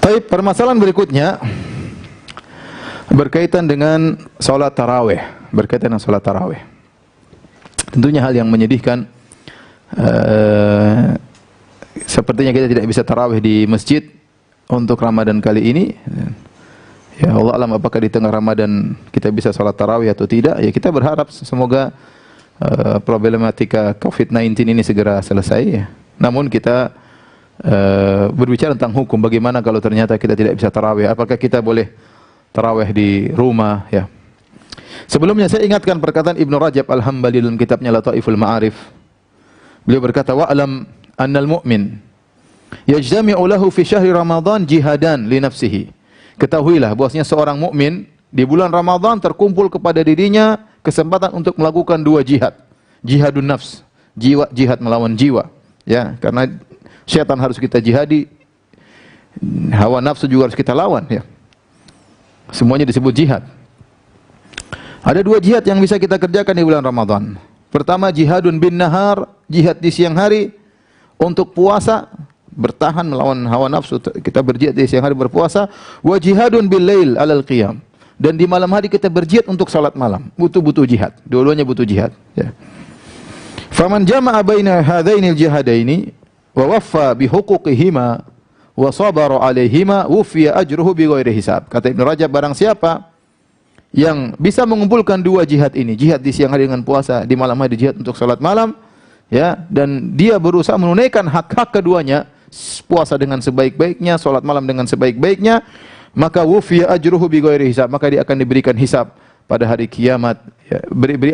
Baik, permasalahan berikutnya berkaitan dengan salat tarawih. Berkaitan dengan salat tarawih. Tentunya hal yang menyedihkan. Sepertinya kita tidak bisa tarawih di masjid untuk Ramadan kali ini. Ya Allah alam apakah di tengah Ramadan kita bisa salat tarawih atau tidak. Ya kita berharap semoga problematika COVID-19 ini segera selesai. Ya. Namun kita berbicara tentang hukum, bagaimana kalau ternyata kita tidak bisa tarawih, apakah kita boleh tarawih di rumah, ya. Sebelumnya saya ingatkan perkataan Ibnu Rajab Al-Hambali dalam kitabnya Lataiful Ma'arif. Beliau berkata, wa'lam annal mu'min yajtami'u lahu fi syahri Ramadan jihadan li nafsihi. Ketahuilah bahwasanya seorang mukmin di bulan Ramadan terkumpul kepada dirinya kesempatan untuk melakukan dua jihad. Jihadun nafs, jihad melawan jiwa, ya, karena syaitan harus kita jihadi, hawa nafsu juga harus kita lawan, ya. Semuanya disebut jihad. Ada dua jihad yang bisa kita kerjakan di bulan Ramadan. Pertama, jihadun bin nahar, jihad di siang hari untuk puasa, bertahan melawan hawa nafsu, kita berjihad di siang hari berpuasa. Wa jihadun bil lail alal qiyam, dan di malam hari kita berjihad untuk salat malam. Butuh jihad, dua-duanya butuh jihad, ya. Faman jama'a baina hadainil jihadaini wa waffa bi huquqihima wa sabara 'alaihima wufiya ajruhu bi ghairi hisab. Kata Ibnu Rajab, barang siapa yang bisa mengumpulkan dua jihad ini, jihad di siang hari dengan puasa, di malam hari jihad untuk salat malam, ya, dan dia berusaha menunaikan hak-hak keduanya, puasa dengan sebaik-baiknya, salat malam dengan sebaik-baiknya, maka wufiya ajruhu bi ghairi hisab, maka dia akan diberikan hisab pada hari kiamat, ya, beri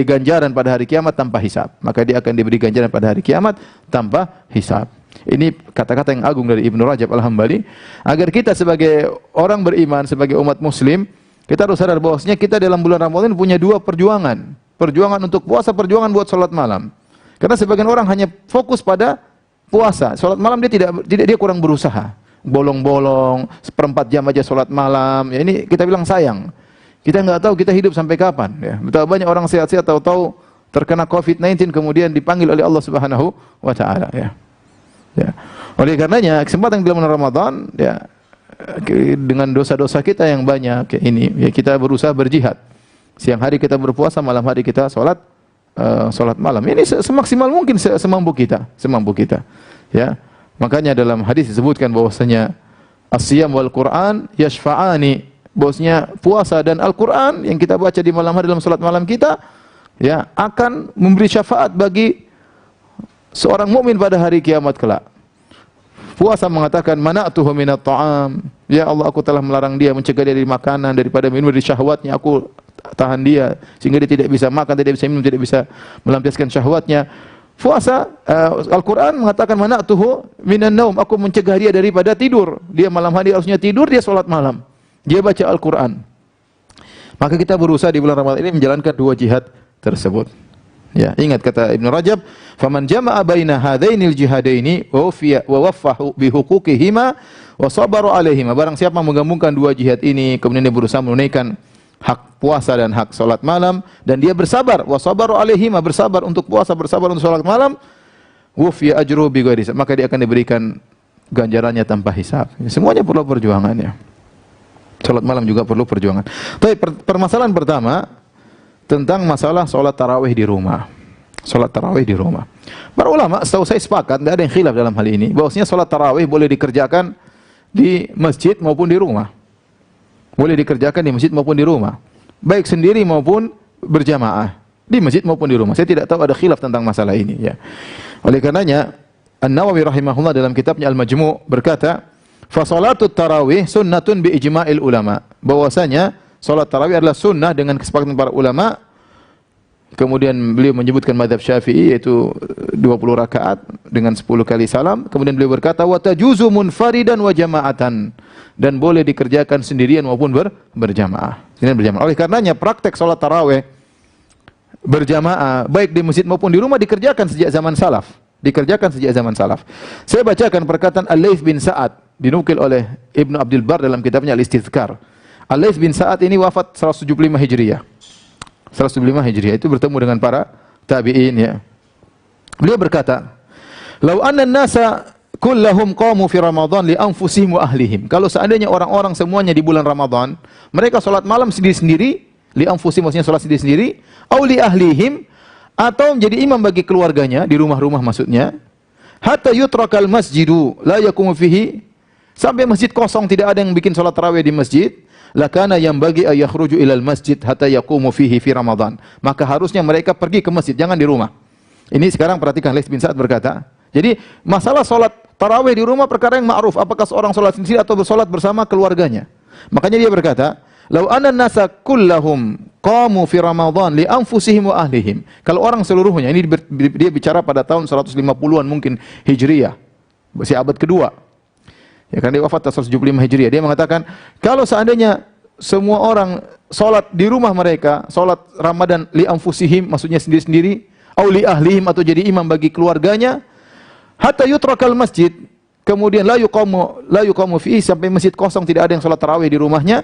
ganjaran pada hari kiamat tanpa hisab. Maka dia akan diberi ganjaran pada hari kiamat tanpa hisab. Ini kata-kata yang agung dari Ibnu Rajab Al-Hambali, agar kita sebagai orang beriman, sebagai umat muslim, kita harus sadar bahwasanya kita dalam bulan Ramadan punya dua perjuangan. Perjuangan untuk puasa, perjuangan buat salat malam. Karena sebagian orang hanya fokus pada puasa, salat malam dia kurang berusaha. Bolong-bolong, seperempat jam aja salat malam. Ya, ini kita bilang sayang. Kita nggak tahu kita hidup sampai kapan, ya. Betapa banyak orang sehat-sehat tahu-tahu terkena COVID-19 kemudian dipanggil oleh Allah Subhanahu wa taala, ya. Ya. Oleh karenanya kesempatan di bulan Ramadan, ya, dengan dosa-dosa kita yang banyak, ya, ini, ya, kita berusaha berjihad. Siang hari kita berpuasa, malam hari kita salat malam. Ini semaksimal mungkin semampu kita, ya. Makanya dalam hadis disebutkan bahwasanya as-siyam wal Qur'an yashfa'ani, bahwasanya puasa dan Al-Qur'an yang kita baca di malam hari dalam salat malam kita, ya, akan memberi syafaat bagi seorang mukmin pada hari kiamat kelak. Puasa mengatakan mana'tuhu minat ta'am, ya Allah, aku telah melarang dia, mencegah dia dari makanan, daripada minum, dari syahwatnya aku tahan dia sehingga dia tidak bisa makan, tidak bisa minum, tidak bisa melampiaskan syahwatnya. Puasa, Al-Quran mengatakan mana'tuhu minan naum, aku mencegah dia daripada tidur. Dia malam hari harusnya tidur, dia salat malam, dia baca Al-Quran. Maka kita berusaha di bulan Ramadan ini menjalankan dua jihad tersebut. Ya, ingat kata Ibnu Rajab, faman jama'a baina hadainil jihadaini wa waffahu bi huquqihima wa sabara 'alaihima. Barang siapa menggabungkan dua jihad ini kemudian dia berusaha menunaikan hak puasa dan hak salat malam, dan dia bersabar, wa sabaru 'alaihima, bersabar untuk puasa, bersabar untuk salat malam, wufiya ajruhu bi ghairi hisab, maka dia akan diberikan ganjarannya tanpa hisab. Semuanya perlu perjuangan, ya. Salat malam juga perlu perjuangan. Tapi permasalahan pertama tentang masalah salat tarawih di rumah. Salat tarawih di rumah. Para ulama setahu saya sepakat, tidak ada yang khilaf dalam hal ini, bahwasanya salat tarawih boleh dikerjakan di masjid maupun di rumah. Boleh dikerjakan di masjid maupun di rumah. Baik sendiri maupun berjamaah. Di masjid maupun di rumah. Saya tidak tahu ada khilaf tentang masalah ini, ya. Oleh karenanya An-Nawawi rahimahullah dalam kitabnya Al-Majmu' berkata, fa salatut tarawih sunnatun bi ijma'il ulama. Bahwasanya salat tarawih adalah sunnah dengan kesepakatan para ulama. Kemudian beliau menyebutkan mazhab Syafi'i, yaitu 20 rakaat dengan 10 kali salam. Kemudian beliau berkata, wa tajuzu munfaridan wa jama'atan, dan boleh dikerjakan sendirian maupun berjamaah. Oleh karenanya praktek salat tarawih berjamaah baik di masjid maupun di rumah dikerjakan sejak zaman salaf. Saya bacakan perkataan Al-Laits bin Sa'ad, dinukil oleh Ibnu Abdul Bar dalam kitabnya Al-Istidhkar. Al-Laits bin Sa'ad ini wafat 175 Hijriah. 175 Hijriah, itu bertemu dengan para tabi'in, ya. Beliau berkata, "Lau anna an-nasa kullahum qamu fi Ramadan li anfusihim wa ahlihim. Kalau seandainya orang-orang semuanya di bulan Ramadan, mereka salat malam sendiri-sendiri, li anfusihim maksudnya salat sendiri-sendiri, au li ahlihim, atau menjadi imam bagi keluarganya di rumah-rumah maksudnya, hatta yutrakal masjidu la yakumu fihi, sampai masjid kosong tidak ada yang bikin salat tarawih di masjid, lakana yang bagi ayakhruju ilal masjid hatta yakumu fihi fi Ramadan. Maka harusnya mereka pergi ke masjid, jangan di rumah. Ini sekarang perhatikan, Laits bin Sa'ad berkata, jadi masalah salat tarawih di rumah perkara yang ma'ruf, apakah seorang salat sendiri atau bersalat bersama keluarganya. Makanya dia berkata, "Lau anna nasa kullahum qamu fi Ramadan li anfusihim wa ahlihim." Kalau orang seluruhnya, ini dia bicara pada tahun 150-an mungkin Hijriyah, masih abad kedua. Ya kan dia wafat tahun 175 Hijriyah. Dia mengatakan, kalau seandainya semua orang salat di rumah mereka, salat Ramadan li anfusihim maksudnya sendiri-sendiri, au li ahlihim atau jadi imam bagi keluarganya, hatta yutrakal masjid, kemudian la yuqamu fihi, sampai masjid kosong tidak ada yang salat tarawih di rumahnya,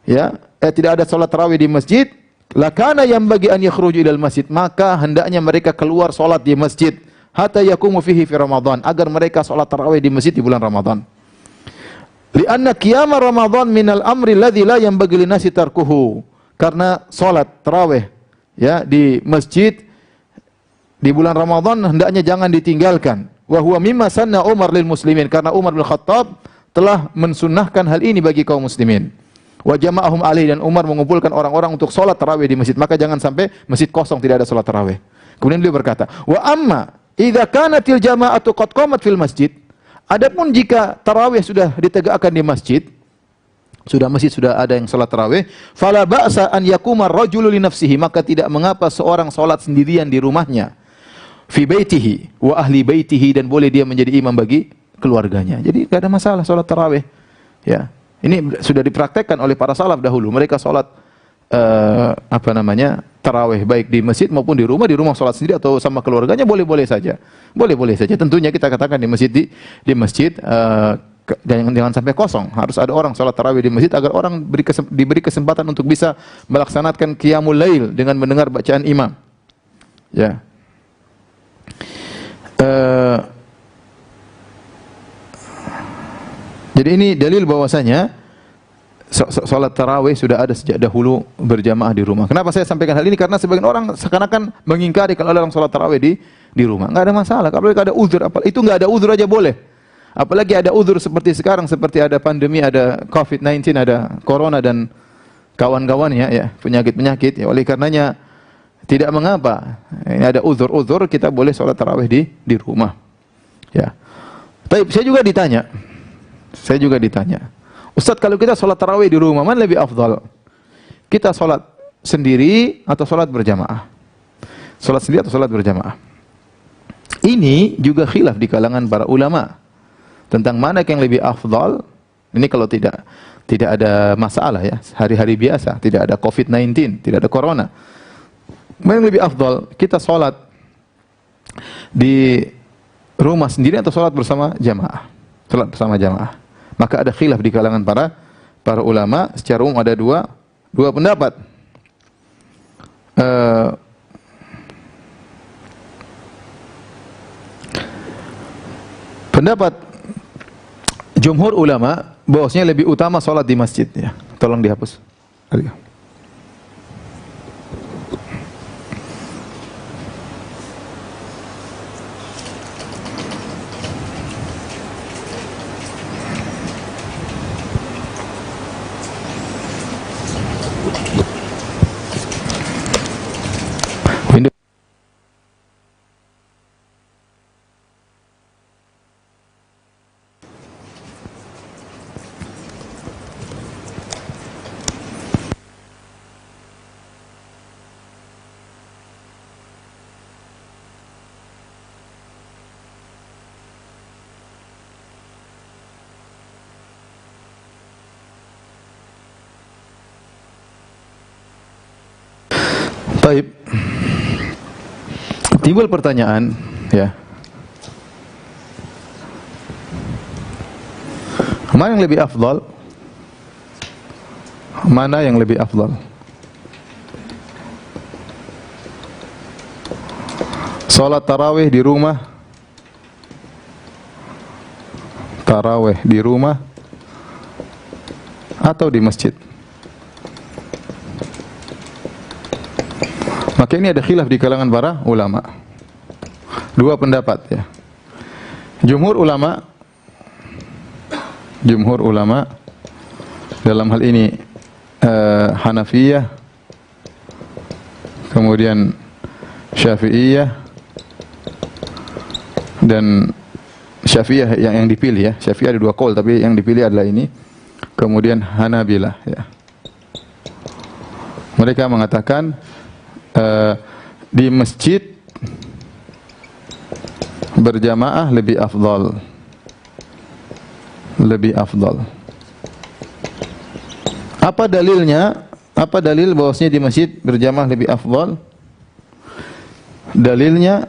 ya, tidak ada salat tarawih di masjid, lakana yang bagi an yakhruju ilal masjid, maka hendaknya mereka keluar salat di masjid, hatta yakumu fihi fi Ramadan, agar mereka salat tarawih di masjid di bulan Ramadan. Lianna qiyam Ramadan minal amri alladhi la yanbaghi linasi tarkuhu, karena salat tarawih ya di masjid di bulan Ramadan hendaknya jangan ditinggalkan. Wa huwa mimma sanna Umar lil muslimin, karena Umar bin Khattab telah mensunnahkan hal ini bagi kaum muslimin. Wa jama'ahum alaihi, dan Umar mengumpulkan orang-orang untuk salat tarawih di masjid, maka jangan sampai masjid kosong tidak ada salat tarawih. Kemudian beliau berkata, "Wa amma idza kanatil jama'atu qad qamat fil masjid." Adapun jika tarawih sudah ditegakkan di masjid, sudah ada yang salat tarawih, fala ba'sa an yakuma ar-rajulu li nafsihi, maka tidak mengapa seorang salat sendirian di rumahnya, fi baitihi wa ahli baitihi, dan boleh dia menjadi imam bagi keluarganya. Jadi tidak ada masalah salat tarawih. Ya. Ini sudah dipraktekkan oleh para salaf dahulu. Mereka salat tarawih baik di masjid maupun di rumah salat sendiri atau sama keluarganya boleh-boleh saja. Boleh-boleh saja. Tentunya kita katakan di masjid jangan sampai kosong. Harus ada orang salat tarawih di masjid agar orang diberi kesempatan untuk bisa melaksanakan qiyamul lail dengan mendengar bacaan imam. Ya. Jadi ini dalil bahwasanya salat tarawih sudah ada sejak dahulu berjamaah di rumah. Kenapa saya sampaikan hal ini? Karena sebagian orang seakan-akan mengingkari kalau ada orang salat tarawih di rumah. Enggak ada masalah. Kalau ada uzur, itu enggak ada uzur aja boleh. Apalagi ada uzur seperti sekarang, seperti ada pandemi, ada COVID-19, ada corona dan kawan-kawannya, ya, penyakit-penyakit. Ya, oleh karenanya tidak mengapa. Ini ada uzur-uzur, kita boleh salat tarawih di rumah. Ya. Tapi saya juga ditanya. Ustaz, kalau kita salat tarawih di rumah, mana lebih afdal? Kita salat sendiri atau salat berjamaah? Salat sendiri atau salat berjamaah? Ini juga khilaf di kalangan para ulama tentang mana yang lebih afdal. Ini kalau tidak ada masalah, ya, hari-hari biasa, tidak ada COVID-19, tidak ada corona. Mana yang lebih afdal? Kita salat di rumah sendiri atau salat bersama jamaah? Salat bersama jamaah. Maka ada khilaf di kalangan para ulama. Secara umum ada dua pendapat. Pendapat jumhur ulama bahwasanya lebih utama salat di masjid, ya. Tolong dihapus. Baik. Timbul pertanyaan, ya. Mana yang lebih afdal? Mana yang lebih afdal? Salat tarawih di rumah tarawih di rumah atau di masjid. Maka ini ada khilaf di kalangan para ulama. Dua pendapat ya. Jumhur ulama dalam hal ini Hanafiyah, kemudian Syafi'iyah, dan Syafi'iyah yang dipilih ya. Syafi'iyah ada dua qaul tapi yang dipilih adalah ini. Kemudian Hanabilah ya. Mereka mengatakan di masjid berjamaah lebih afdal. Lebih afdal. Apa dalilnya? Apa dalil bahwasanya di masjid berjamaah lebih afdal? Dalilnya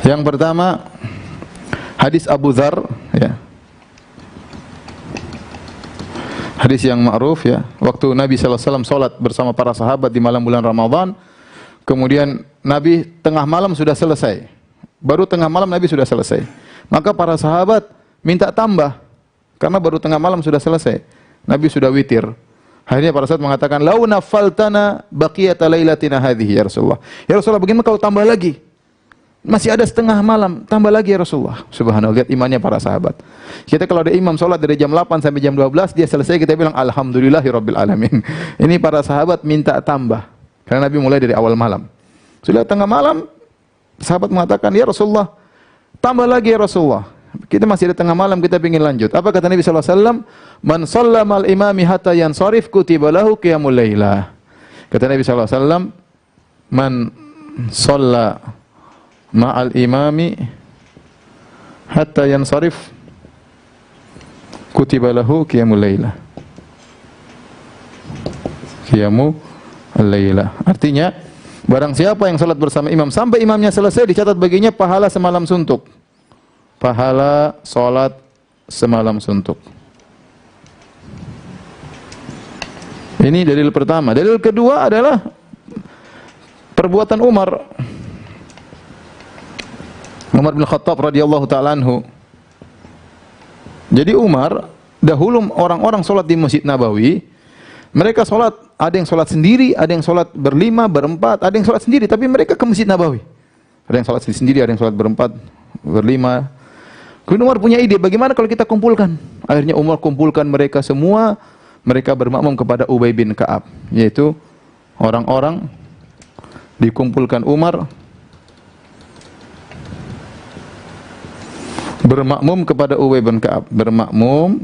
yang pertama hadis Abu Dzar ya. Hadis yang ma'ruf ya. Waktu Nabi sallallahu alaihi wasallam salat bersama para sahabat di malam bulan Ramadan, kemudian Nabi tengah malam sudah selesai. Baru tengah malam Nabi sudah selesai. Maka para sahabat minta tambah karena baru tengah malam sudah selesai. Nabi sudah witir. Akhirnya para sahabat mengatakan, "Lau nafaltana baqiyata lailatina hadhihi ya Rasulullah." Ya Rasulullah, bagaimana kalau tambah lagi? Masih ada setengah malam, tambah lagi ya Rasulullah. Subhanallah, lihat imannya para sahabat. Kita kalau ada imam salat dari jam 8 sampai jam 12, dia selesai kita bilang alhamdulillahirabbil alamin. Ini para sahabat minta tambah. Karena Nabi mulai dari awal malam. Sudah tengah malam, sahabat mengatakan, "Ya Rasulullah, tambah lagi ya Rasulullah. Kita masih di tengah malam, kita ingin lanjut." Apa kata Nabi sallallahu alaihi wasallam? "Man shallama al-imami hatta yansarif kutiba lahu qiyamul lailah." Kata Nabi sallallahu alaihi wasallam, "Man shalla ma'al imami hatta yansarif kutiba lahu qiyamul lailah." Qiyamul lailah. Artinya, barang siapa yang salat bersama imam sampai imamnya selesai, dicatat baginya pahala semalam suntuk. Pahala salat semalam suntuk. Ini dalil pertama. Dalil kedua adalah perbuatan Umar bin Khattab radhiyallahu taala anhu. Jadi Umar, dahulu orang-orang salat di Masjid Nabawi, mereka salat, ada yang salat sendiri, ada yang salat berlima, berempat, ada yang salat sendiri, tapi mereka ke Masjid Nabawi. Ada yang salat sendiri, ada yang salat berempat, berlima. Kemudian Umar punya ide, bagaimana kalau kita kumpulkan? Akhirnya Umar kumpulkan mereka semua, mereka bermakmum kepada Ubay bin Ka'ab, yaitu orang-orang dikumpulkan Umar bermakmum kepada Ubay bin Ka'ab, bermakmum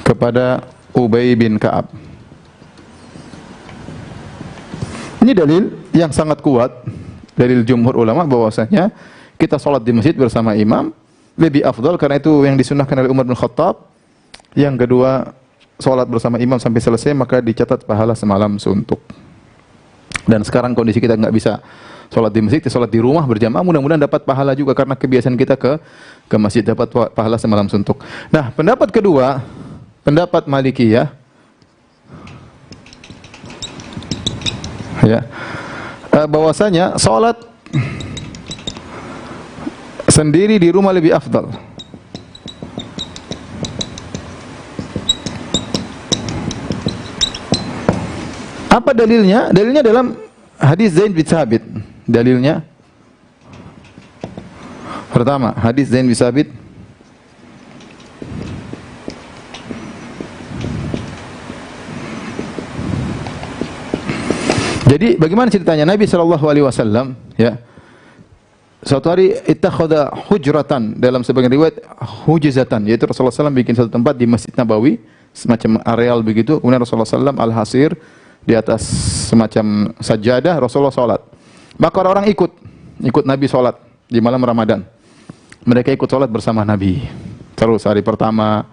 kepada Ubay bin Ka'ab. Ini dalil yang sangat kuat, dalil jumhur ulama bahwasanya kita salat di masjid bersama imam lebih afdal, karena itu yang disunnahkan oleh Umar bin Khattab. Yang kedua, salat bersama imam sampai selesai maka dicatat pahala semalam suntuk. Dan sekarang kondisi kita nggak bisa salat di masjid, salat di rumah berjamaah, mudah-mudahan dapat pahala juga karena kebiasaan kita ke masjid, dapat pahala semalam suntuk. Nah, pendapat kedua, pendapat Malikiyah ya, bahwasanya salat sendiri di rumah lebih afdal. Apa dalilnya? Dalilnya dalam hadis Zaid bin Thabit. Dalilnya pertama, hadis Zaid bin Thabit. Jadi bagaimana ceritanya? Nabi sallallahu alaihi wasallam ya, suatu hari ittakhadha hujratan, dalam sebagian riwayat hujzatan, yaitu Rasulullah SAW bikin satu tempat di Masjid Nabawi, semacam areal begitu. Kemudian Rasulullah SAW al-hasir, di atas semacam sajadah, Rasulullah salat. Maka orang ikut Nabi salat di malam Ramadan. Mereka ikut salat bersama Nabi. Terus hari pertama,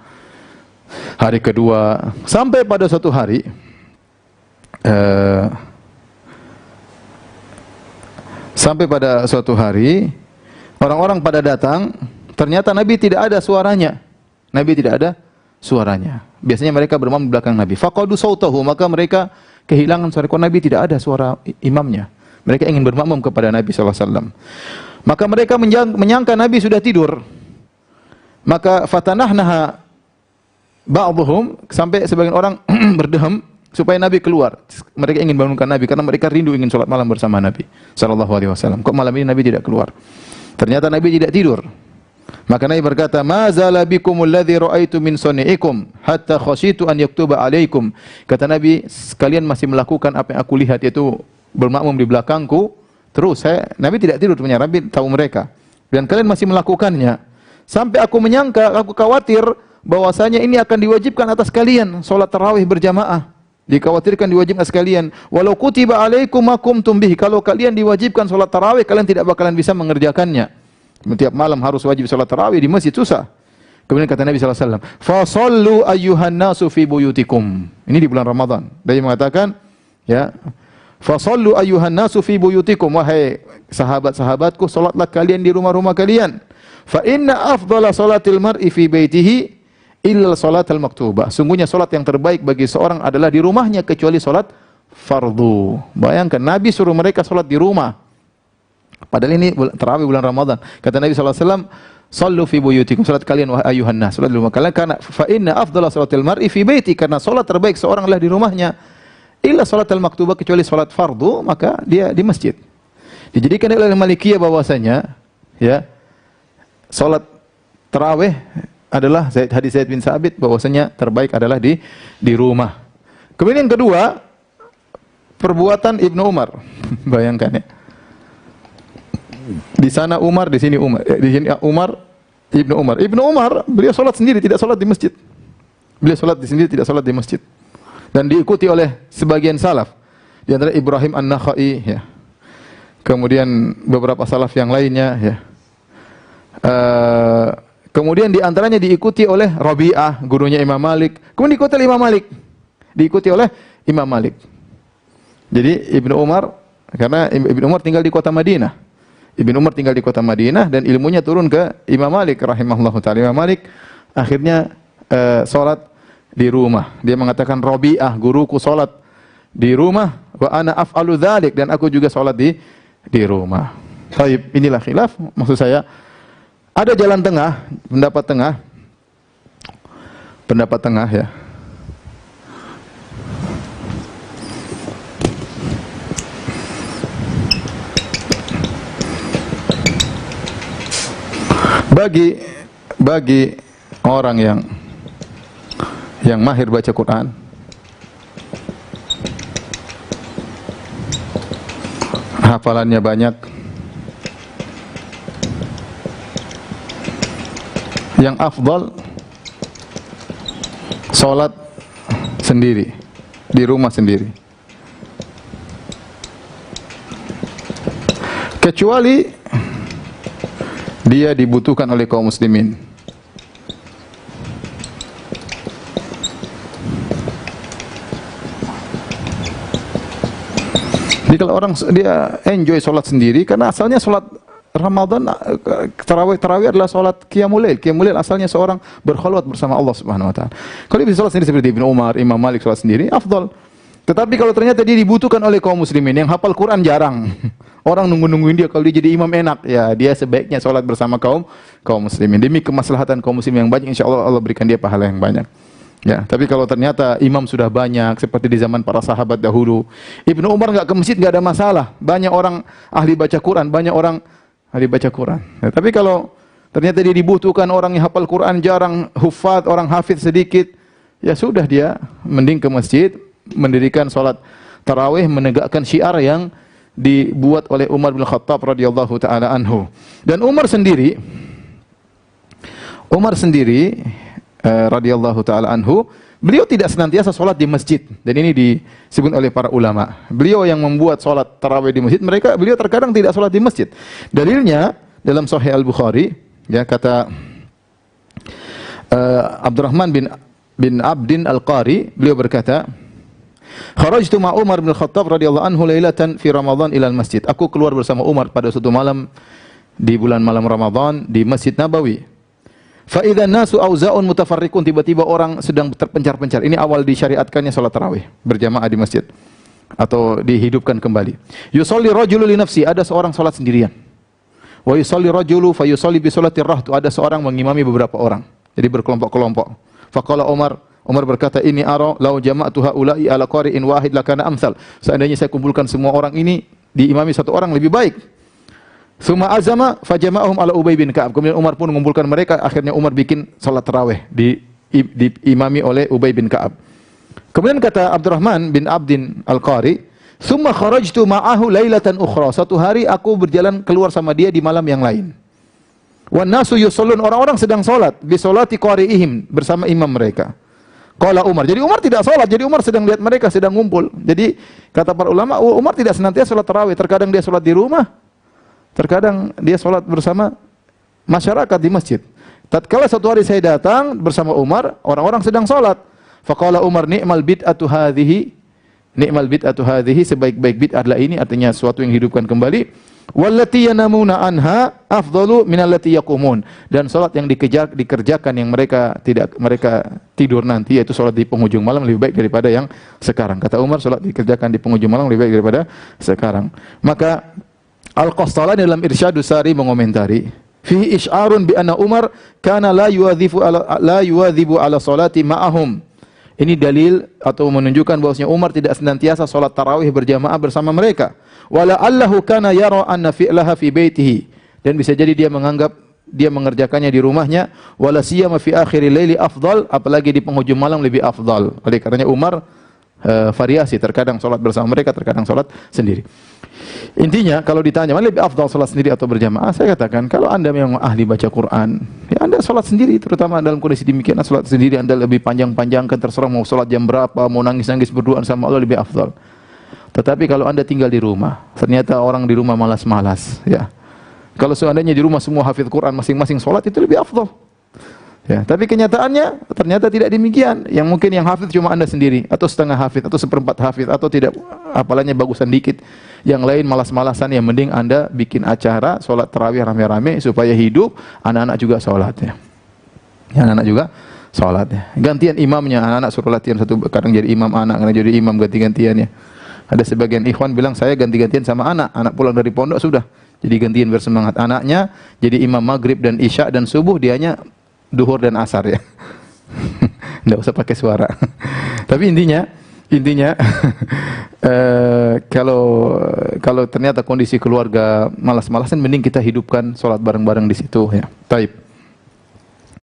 hari kedua, sampai pada suatu hari orang-orang pada datang, ternyata Nabi tidak ada suaranya. Nabi tidak ada suaranya. Biasanya mereka bermakmum di belakang Nabi. Faqadu sautahu, maka mereka kehilangan suara. Nabi tidak ada suara imamnya. Mereka ingin bermakmum kepada Nabi sallallahu alaihi wasallam. Maka mereka menyangka Nabi sudah tidur. Maka fatanahnaha ba'dhum, sampai sebagian orang berdeham supaya Nabi keluar. Mereka ingin bangunkan Nabi karena mereka rindu ingin salat malam bersama Nabi sallallahu alaihi wasallam. Kok malam ini Nabi tidak keluar? Ternyata Nabi tidak tidur. Maka Nabi berkata, "Ma zala bikumul ladzi ra'aitu min suni'ikum hatta khasyitu an yaktuba 'alaikum." Kata Nabi, sekalian masih melakukan apa yang aku lihat, yaitu bermakmum di belakangku. Terus Nabi tidak tidur, ternyata Nabi tahu mereka. Dan kalian masih melakukannya. Sampai aku menyangka, aku khawatir bahwasanya ini akan diwajibkan atas kalian salat tarawih berjamaah. Dikhawatirkan diwajibkan sekalian. Walau kutiba 'alaikum ma kumtum bihi. Kalau kalian diwajibkan salat tarawih, kalian tidak bakalan bisa mengerjakannya. Setiap malam harus wajib salat tarawih di masjid, susah. Kemudian kata Nabi sallallahu alaihi wasallam, "Fa shallu ayyuhan nasu fi buyutikum." Ini di bulan Ramadan. Dia mengatakan, ya, "Fa shallu ayyuhan nasu fi buyutikum." Wahai sahabat-sahabatku, salatlah kalian di rumah-rumah kalian. Fa inna afdhala salatil mar'i fi baitihi illa salatal maktubah. Sungguhnya salat yang terbaik bagi seorang adalah di rumahnya kecuali salat fardu. Bayangkan Nabi suruh mereka salat di rumah. Padahal ini tarawih bulan Ramadan. Kata Nabi sallallahu alaihi wasallam, "Shallu fi buyutikum." Salat kalian wahai ayuhan nas, salat di rumah kalian, karena fa inna afdhala salatil mar'i fi baiti, karena salat terbaik seorang adalah di rumahnya. Illa salatal maktubah, kecuali salat fardu, maka dia di masjid. Dijadikan oleh Malikiyah bahwasanya, ya, salat tarawih adalah hadis Zaid bin Sabit bahwasanya terbaik adalah di rumah. Kemudian yang kedua, perbuatan Ibnu Umar. Bayangkan ya. Di sana Umar, di sini Umar. Di sini Umar, Ibnu Umar. Ibnu Umar, beliau salat sendiri, tidak salat di masjid. Beliau salat di sendiri, tidak salat di masjid. Dan diikuti oleh sebagian salaf. Di antara Ibrahim An-Nakhai, ya. Kemudian beberapa salaf yang lainnya, ya. Kemudian di antaranya diikuti oleh Rabi'ah, gurunya Imam Malik. Kemudian diikuti oleh Imam Malik. Diikuti oleh Imam Malik. Jadi Ibnu Umar, karena Ibnu Umar tinggal di kota Madinah. Ibnu Umar tinggal di kota Madinah dan ilmunya turun ke Imam Malik rahimahullahu taala. Imam Malik akhirnya salat di rumah. Dia mengatakan, Rabi'ah guruku salat di rumah, wa ana af'alu dzalik, dan aku juga salat di rumah. Baik, inilah khilaf. Maksud saya ada jalan tengah, pendapat tengah ya. Bagi orang yang mahir baca Quran, hafalannya banyak, yang afdal salat sendiri di rumah sendiri. Kecuali dia dibutuhkan oleh kaum muslimin. Jadi kalau orang dia enjoy salat sendiri, karena asalnya salat Ramadan, tarawih adalah salat qiyamul lail. Qiyamul lail asalnya seorang berkhalwat bersama Allah Subhanahu wa taala. Kalau dia bisa salat sendiri seperti Ibnu Umar, Imam Malik salat sendiri, afdal. Tetapi kalau ternyata dia dibutuhkan oleh kaum muslimin, yang hafal Quran jarang. Orang nungguin dia, kalau dia jadi imam enak, ya dia sebaiknya salat bersama kaum muslimin. Demi kemaslahatan kaum muslimin yang banyak, insyaallah Allah berikan dia pahala yang banyak. Ya, tapi kalau ternyata imam sudah banyak seperti di zaman para sahabat dahulu, Ibnu Umar enggak ke masjid enggak ada masalah. Banyak orang ahli baca Quran, Ya, tapi kalau ternyata dia dibutuhkan orang yang hafal Quran jarang, hufaz, orang hafidz sedikit, ya sudah dia mending ke masjid, mendirikan salat tarawih, menegakkan syiar yang dibuat oleh Umar bin Khattab radhiyallahu taala anhu. Dan Umar sendiri radhiyallahu taala anhu, beliau tidak senantiasa salat di masjid, dan ini disebut oleh para ulama. Beliau yang membuat salat tarawih di masjid, beliau terkadang tidak salat di masjid. Dalilnya dalam Sahih Al-Bukhari, ya, kata Abdurrahman bin Abdin Al-Qari, beliau berkata, "Kharajtu ma Umar bin Khattab radhiyallahu anhu lailatan fi Ramadan ila al-masjid." Aku keluar bersama Umar pada suatu malam di bulan malam Ramadan di Masjid Nabawi. Fa idza nasu auza'un mutafarriqun, tiba-tiba orang sedang terpencar-pencar. Ini awal disyariatkannya salat tarawih berjamaah di masjid atau dihidupkan kembali. Yusolli rajulu li nafsi, ada seorang salat sendirian. Wa yusalli rajulu fa yusalli bi salatir rahtu. Ada seorang mengimami beberapa orang. Jadi berkelompok-kelompok. Faqala Umar berkata, ini ara law jama'tu haula'i ala qari'in wahid lakana amsal. Seandainya saya kumpulkan semua orang ini diimami satu orang lebih baik. Summa azama fajama'ahum ala Ubay bin Ka'ab. Kemudian Umar pun mengumpulkan mereka, akhirnya Umar bikin salat tarawih diimami oleh Ubay bin Ka'ab. Kemudian kata Abdurrahman bin Abdin Al-Qari, "Summa kharajtu ma'ahu lailatan ukhra." Satu hari aku berjalan keluar sama dia di malam yang lain. Wan nasu yusallun, orang-orang sedang salat bi salati qari'ihim, bersama imam mereka. Qala Umar. Jadi Umar tidak salat, jadi Umar sedang lihat mereka sedang ngumpul. Jadi kata para ulama, Umar tidak senantiasa salat tarawih, terkadang dia salat di rumah, terkadang dia salat bersama masyarakat di masjid. Tatkala satu hari saya datang bersama Umar, orang-orang sedang salat. Faqala Umar, ni'mal bid'atu hadhihi. Ni'mal bid'atu hadhihi, sebaik-baik bid'ah adalah ini, artinya sesuatu yang dihidupkan kembali. Wallati yanamuna anha afdalu minallati yaqumun. Dan salat yang dikerjakan yang mereka tidur nanti, yaitu salat di penghujung malam, lebih baik daripada yang sekarang. Kata Umar, salat dikerjakan di penghujung malam lebih baik daripada sekarang. Maka Al-Qastalani dalam Irsyadus Sari mengomentari, fihi isy'arun bi anna Umar kana la yuwadhibu ala salati ma'ahum. Ini dalil atau menunjukkan bahwasanya Umar tidak senantiasa salat tarawih berjamaah bersama mereka. Wala allahu kana yara anna fi'laha fi baitihi, dan bisa jadi dia menganggap dia mengerjakannya di rumahnya. Wala siyama fi akhiril laili afdal, apalagi di penghujung malam lebih afdal. Oleh karenanya Umar variasi, terkadang salat bersama mereka, terkadang salat sendiri. Intinya kalau ditanya mana lebih afdal, salat sendiri atau berjamaah, saya katakan kalau Anda memang ahli baca Quran, ya Anda salat sendiri, terutama dalam kondisi demikian. Salat sendiri Anda lebih panjang-panjangkan, terserah mau salat jam berapa, mau nangis-nangis berduaan sama Allah, lebih afdal. Tetapi kalau Anda tinggal di rumah, ternyata orang di rumah malas-malas, ya. Kalau seandainya di rumah semua hafidz Quran, masing-masing salat, itu lebih afdal. Ya, tapi kenyataannya ternyata tidak demikian. Yang mungkin yang hafidz cuma Anda sendiri, atau setengah hafidz, atau seperempat hafidz, atau tidak apalanya bagusan dikit. Yang lain malas-malasan, yang mending Anda bikin acara salat tarawih rame-rame supaya hidup, anak-anak juga salat, ya. Anak-anak juga salat, ya. Gantian imamnya, anak-anak suruh latihan, satu kadang jadi imam anak, kadang jadi imam, ganti-gantian, ya. Ada sebagian ikhwan bilang, saya ganti-gantian sama anak pulang dari pondok sudah. Jadi gantian bersemangat, anaknya jadi imam maghrib dan isya dan subuh, dianya duhur dan asar, ya. Enggak usah pakai suara. Tapi intinya kalau ternyata kondisi keluarga malas-malasan, mending kita hidupkan salat bareng-bareng di situ, ya. Taib.